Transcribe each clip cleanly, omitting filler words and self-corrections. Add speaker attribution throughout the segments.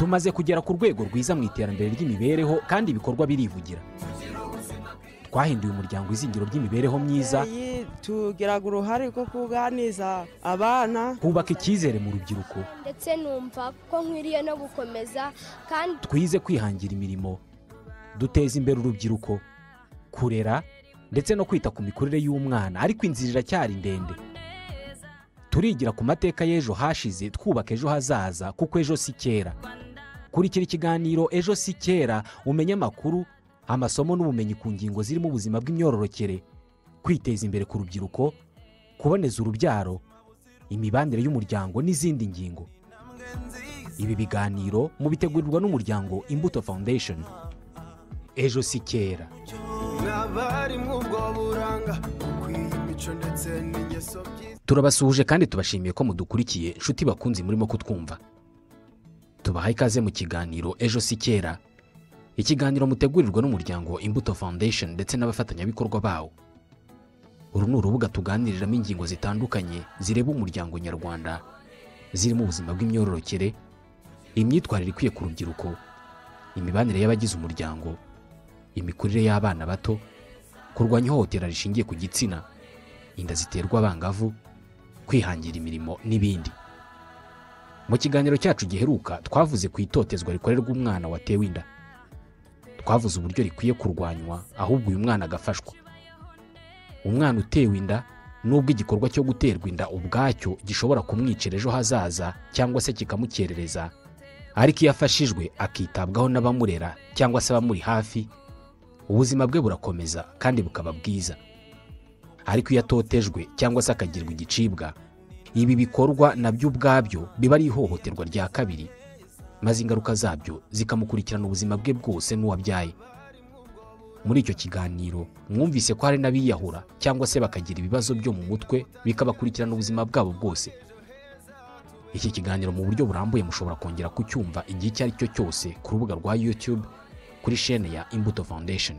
Speaker 1: tumaze kugera ku rwego rwiza mu iterambere ry'imibereho kandi ibikorwa birivugira. Twahinduye umuryango izingiro ry'imibereho myiza,
Speaker 2: tugiraga uruhare rwo kuganiza abana,
Speaker 1: kubaka icyizere mu rubyiruko,
Speaker 3: ndetse numva ko nkwiriye no gukomeza kandi
Speaker 1: twize kwihangira imirimo, duteza imbere urubyiruko, kurera ndetse no kwita ku mikurire y'umwana. Ariko inzira iracyari ndende. Turigira ku mateka y'ejo hashize twubaka ejo hazaza, kuko ejo si kera. Kurikira ikiganiro Ejo si kera umenye amakuru, amasomo n'ubumenyi ku ngingo zirimo ubuzima bw'imyororokere, kwiteza imbere ku rubyiruko, kuboneza urubyaro, imibanire y'umuryango n'izindi ngingo. Ibi biganiro mubitegurirwa n'umuryango Imbuto Foundation. Ejo si kera. Turabasuhuje kandi tubashimiye ko mudukurikiye, nshuti bakunzi murimo kutwumva. Tubahaye ikaze mu kiganiro Ejo si kera, ikiganiro mutegurirwa n'umuryango Imbuto Foundation ndetse n'abafatanyabikorwa bawo. Uru ni urubuga tuganiriramo ingingo zitandukanye zireba umuryango nyarwanda, zirimo ubuzima bw'imyororokere, imyitwarire ikwiye ku rubyiruko, imibanire y'abagize umuryango, imikurire y'abana bato, kurwanya ihohotera rishingiye ku gitsina, inda ziterwa abangavu, kwihangira imirimo n'ibindi. Mu kiganiro cyacu giheruka twavuze ku itotezwa rikorerwa umwana watewe inda. Twavuze uburyo rikwiye kurwanywa, ahubwo uyu mwana agafashwa. Umwana utewe inda nubwo igikorwa cyo guterwa inda ubwacyo gishobora kumwicira ejo hazaza cyangwa se kikamukerereza, ariko iyo afashijwe akitabwaho n'abamurera cyangwa se abamuri hafi, ubuzima bwe burakomeza kandi bukaba bwiza. Ariko iyo atotejwe cyangwa se akagirwa igicibwa, ibi bikorwa nabyo ubwabyo biba ari ihohoterwa rya kabiri, maze ingaruka zabyo zikamukurikirana ubuzima bwe bwose n'uwabyaye. Muri icyo kiganiro mwumvise ko hari n'abiyahura cyangwa se bakagira ibibazo byo mu mutwe bikabakurikirana ubuzima bwabo bwose. Iki kiganiro mu buryo burambuye mushobora kongera kucyumva igihe icyo ari cyo cyose ku rubuga rwa YouTube kuri chaîne ya Imbuto Foundation.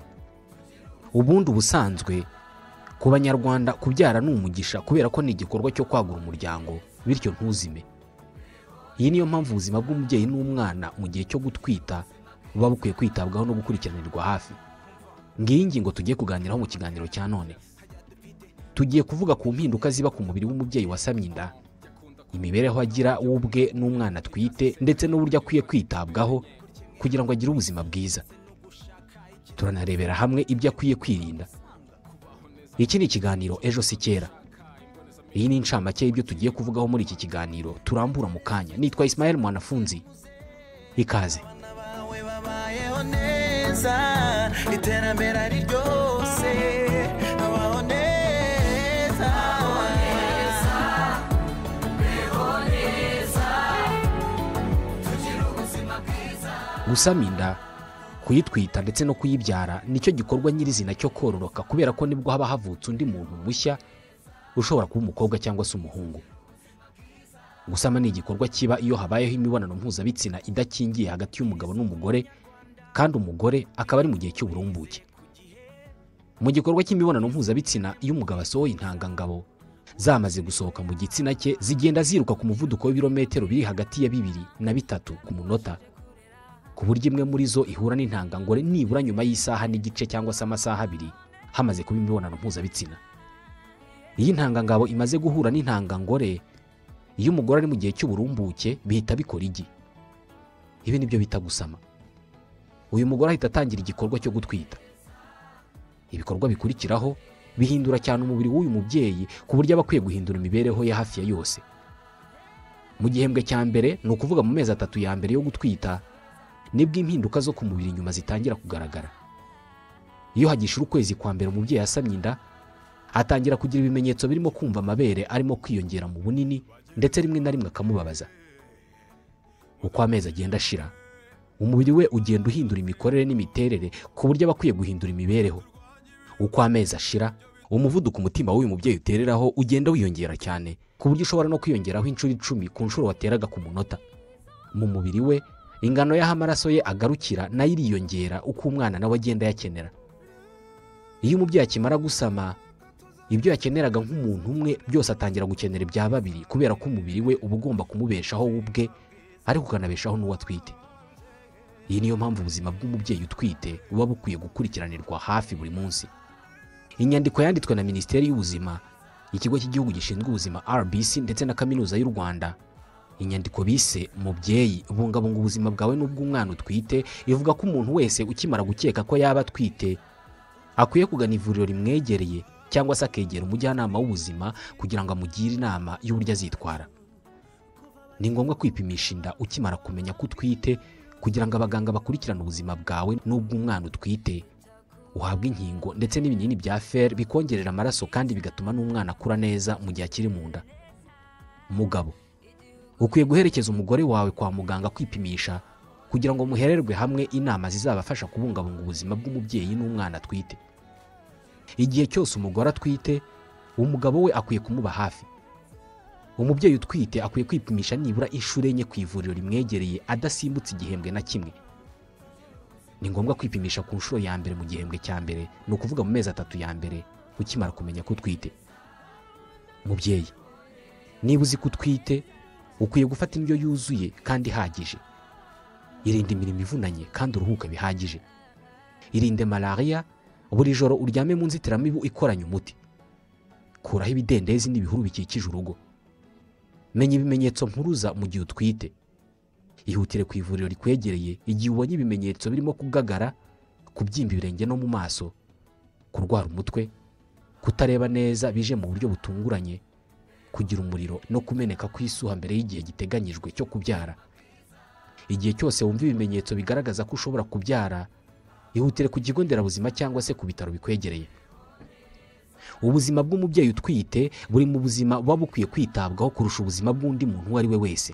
Speaker 1: Ubundi ubusanzwe ku Banyarwanda kubyara ni umugisha, kubera ko ni igikorwa cyo kwagura umuryango, bityo ntuzime. Iyi niyo mpamvu ubuzima bw'umubyeyi n'umwana mu gihe cyo gutwita buba bukwiye kwitabwaho no gukurikiranirwa hafi. Ngiyi ngingo tugiye kuganiraho mu kiganiro cya none. Tugiye kuvuga ku mpinduka ziba ku mubiri w'umubyeyi wasamye inda, imibereho agira ubwe n'umwana atwite, ndetse n'uburyo akwiye kwitabwaho kugira ngo agire ubuzima bwiza. Turanarebera hamwe ibyo akwiye kwirinda. Iki ni ikiganiro Ejo si kera. Iyi ni incamake y'ibyo tugiye kuvugaho muri iki kiganiro, turambura mu kanya. Nitwa Ismael Mwanafunzi. Ikaze. Iterambere ari ryose, abaho neza, tugira ubuzima bwiza. Gusama inda, kuyitwita ndetse no kuyibyara nicyo gikorwa nyirizina cyo kororoka, kubera ko nibwo haba havutse undi muntu mushya ushobora kuba umukobwa cyangwa se umuhungu. Gusama ni igikorwa kiba iyo habayeho imibonano mpuzabitsina idakingiye hagati y'umugabo n'umugore, kandi umugore akaba ari mu gihe cy'uburumbuke. Mu gikorwa cy'imibonano mpuzabitsina, iyo umugabo asohoye intangangabo zamaze gusohoka mu gitsina cye, zigenda ziruka ku muvuduko w'ibirometero biri hagati ya 2 na 3 ku munota, ku buryo imwe muri zo ihura n'intangangore nibura nyuma y'isaha n'igice cyangwa se amasaha 2 hamaze kuba imibonano mpuzabitsina. Iyi ntangangabo imaze guhura n'intangangore, iyo umugore ari mu gihe cy'uburumbuke bihita bikora igi. Ibi nibyo bita gusama. Uyu mugore ahita atangira igikorwa cyo gutwita. Ibikorwa bikurikiraho bihindura cyane umubiri w'uyu mubyeyi, ku buryo aba akwiye guhindura imibereho ye hafi ya yose. Mu gihembwe cya mbere, ni ukuvuga mu mezi 3 ya mbere yo gutwita, nibwo impinduka zo ku mubiri nyuma zitangira kugaragara. Iyo hagishira ukwezi kwa mbere umubyeyi yasamye inda, atangira kugira ibimenyetso birimo kumva amabere arimo kwiyongera mu bunini, ndetse rimwe na rimwe akamubabaza. Uko amezi agenda ashira, umubiri we ugenda uhindura imikorere n'imiterere, ku buryo aba akwiye guhindura imibereho. Uko amezi ashira, umuvuduko umutima w'uyu mubyeyi utereraho ugenda wiyongera cyane, ku buryo ushobora no kwiyongeraho inshuro 10 ku nshuro wateraga ku munota. Mu mubiri we, ingano y'aho amaraso ye agarukira nayo iriyongera uko umwana nawe agenda yakenera. Iyo umubyeyi akimara gusama, ibyo yakeneraga nk'umuntu umwe byose atangira gukenera ibya babiri, kubera ko umubiri we uba ugomba kumubeshaho ubwe, ariko ukanabeshaho n'uwatwite. iyi niyo mpamvu ubuzima bw'umubyeyi utwite buba bukwiye gukurikiranirwa hafi buri munsi. Inyandiko yanditswe na Minisiteri y'Ubuzima, Ikigo cy'Igihugu gishinzwe ubuzima RBC ndetse na Kaminuza y'u Rwanda, inyandiko bise Mubyeyi bungabunga ubuzima bwawe n'ubw'umwana utwite, ivuga ko umuntu wese ukimara gukeka ko yaba atwite akwiye kugana ivuriro rimwegereye cyangwa se akegera umujyanama w'ubuzima kugira ngo amugire inama y'uburyo azitwara. Ni ngombwa kwipimisha inda ukimara kumenya ko utwite kugira ngo abaganga bakurikirane ubuzima bwawe n'ubw'umwana utwite, uhabwe inkingo ndetse n'ibinini bya fer bikongerera amaraso kandi bigatuma n'umwana akura neza mu gihe akiri mu nda. Mugabo, ukwiye guherekeza umugore wawe kwa muganga kwipimisha kugira ngo muhererwe hamwe inama zizabafasha kubungabunga ubuzima bw'umubyeyi n'umwana atwite. Igihe cyose umugore atwite, umugabo we akwiye kumuba hafi. Umubyeyi utwite akwiye kwipimisha nibura inshuro 4 ku ivuriro rimwegereye adasimbutse igihembwe na kimwe. Ni ngombwa kwipimisha ku nshuro ya mbere mu gihembwe cya mbere, ni ukuvuga mu mezi 3 ya mbere ukimara kumenya ko utwite. Mubyeyi, niba uzi ko utwite, ukwiye gufata indyo yuzuye kandi ihagije. Irinde imirimo ivunanye kandi uruhuka bihagije. Irinde malaria, buri joro uryame mu nzitiramibu ikoranye umuti. Kuraho ibidendezi n'ibihuru bikikije urugo. Menya ibimenyetso mpuruza mu gihe utwite. Ihutire ku ivuriro rikwegereye igihe ubonye ibimenyetso birimo kugagara, kubyimba ibirenge no mu maso, kurwara umutwe, kutareba neza bije mu buryo butunguranye, kugira umuriro no kumeneka kw'isuha mbere y'igihe giteganyijwe cyo kubyara. Igihe cyose wumva ibimenyetso bigaragaza ko ushobora kubyara, ihutire ku kigo nderabuzima cyangwa se ku bitaro bikwegereye. Ubuzima bw'umubyeyi utwite buri mu buzima buba bukwiye kwitabwaho kurusha ubuzima bw'undi muntu uwo ari we wese.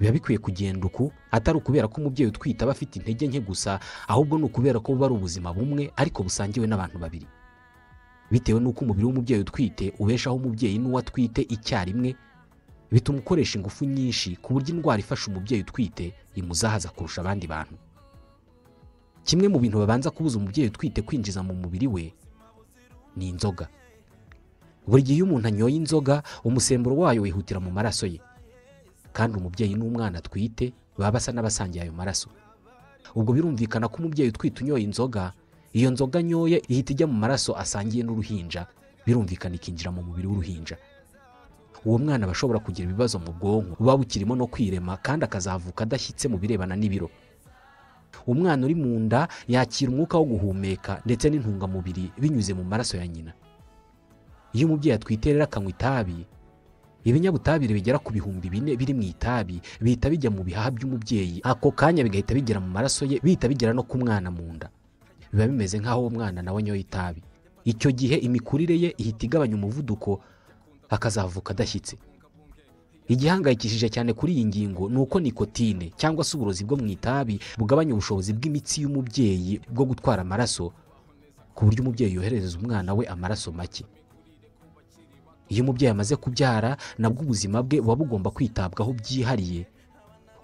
Speaker 1: Biba bikwiye kugenda uku, atari ukubera ko umubyeyi utwite aba afite intege nke gusa, ahubwo ni ukubera ko buba ari ubuzima bumwe ariko busangiwe n'abantu babiri. Bitewe n'uko umubiri w'umubyeyi utwite ubeshaho umubyeyi n'uwo atwite icyarimwe, bituma ukoresha ingufu nyinshi ku buryo indwara ifasha umubyeyi utwite imuzahaza kurusha abandi bantu. Kimwe mu bintu babanza kubuza umubyeyi utwite kwinjiza mu mubiri we ni inzoga. Buri gihe iyo umuntu anyoye inzoga, umusemburo wayo wihutira mu maraso ye, kandi umubyeyi n'umwana atwite baba basa n'abasangiye ayo maraso. Ubwo birumvikana ko umubyeyi utwite unyoye inzoga, iyo nzoga anyoye ihita ijya mu maraso asangiye n'uruhinja, birumvikana ikinjira mu mubiri w'uruhinja. Uwo mwana bashobora kugira ibibazo mu bwonko buba bukirimo no kwirema, kandi akazavuka adashyitse mu birebana n'ibiro. Umwana uri mu nda yakira umwuka wo guhumeka ndetse n'intungamubiri binyuze mu maraso ya nyina. Iyo umubyeyi atwite rero akanywa itabi, ibinyabutabire bigera ku 4,000 biri mu itabi bihita bijya mu bihaha by'umubyeyi, ako kanya bigahita bigera mu maraso ye, bihita bigera no ku mwana mu nda. Biba bimeze nk'aho uwo mwana nawe anyoye itabi. Icyo gihe imikurire ye ihita igabanya umuvuduko, akazavuka adashyitse. Igihangayikishije cyane kuri iyi ngingo ni uko nikotine cyangwa se uburozi bwo mu itabi bugabanya ubushobozi bw'imitsi y'umubyeyi bwo gutwara amaraso, ku buryo umubyeyi yoherereza umwana we amaraso make. Iyo umubyeyi amaze kubyara, nabwo ubuzima bwe buba bugomba kwitabwaho byihariye,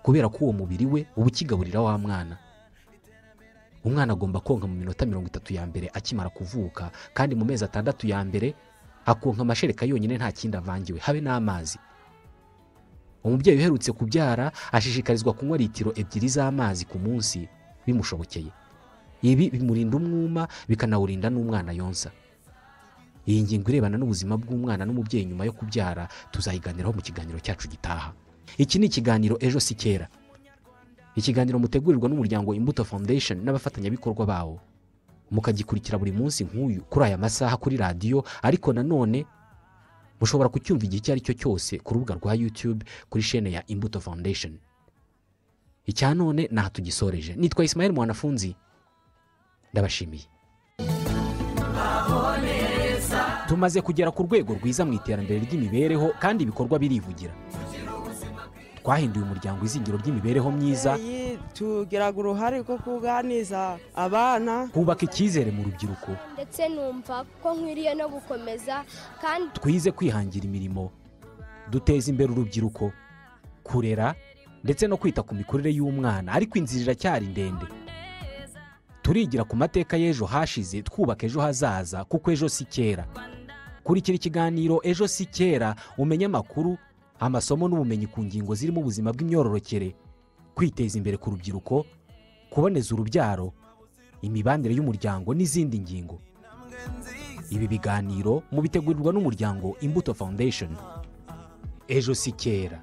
Speaker 1: kubera ko uwo mubiri we uba ukigaburira wa mwana. Umwana agomba konka mu minota 30 ya mbere akimara kuvuka, kandi mu mezi 6 ya mbere akonka amashereka yonyine nta kindi avangiwe, habe n'amazi. Umubyeyi uherutse kubyara ashishikarizwa kunywa litiro 2 z'amazi ku munsi bimushobokeye. Ibi bimurinda umwuma, bikanawurinda n'umwana yonsa. Iyi ngingo irebana n'ubuzima bw'umwana n'umubyeyi nyuma yo kubyara tuzayiganiraho mu kiganiro cyacu gitaha. Iki ni ikiganiro Ejo si kera. Ikiganiro mutegurirwa n'umuryango Imbuto Foundation n'abafatanyabikorwa bawo. Mukagikurikira buri munsi nk'uyu kuri aya masaha kuri radio, ariko nanone mushobora kucyumva igihe icyo ari cyo cyose ku rubuga rwa YouTube kuri chaîne ya Imbuto Foundation. Icya none naha tugisoreje. Nitwa Ismael Mwanafunzi. Ndabashimiye. Tumaze kugera ku rwego rwiza mu iterambere ry'imibereho, kandi ibikorwa birivugira. Twahinduye umuryango izingiro ry'imibereho myiza,
Speaker 2: tugiraga uruhare rwo kuganiza abana,
Speaker 1: kubaka icyizere mu rubyiruko,
Speaker 3: ndetse numva ko nkwiriye no gukomeza, kandi
Speaker 1: twize kwihangira imirimo, duteza imbere urubyiruko, kurera ndetse no kwita ku mikurire y'umwana. Ariko inzira iracyari ndende. Turigira ku mateka y'ejo hashize, twubaka ejo hazaza, kuko ejo si kera. Kurikira ikiganiro Ejo si kera, umenye amakuru, amasomo n'ubumenyi ku ngingo zirimo ubuzima bw'imyororokere, kwiteza imbere ku rubyiruko, kuboneza urubyaro, imibanire y'umuryango n'izindi ngingo. Ibi biganiro mubitegurirwa n'umuryango Imbuto Foundation. Ejo si kera.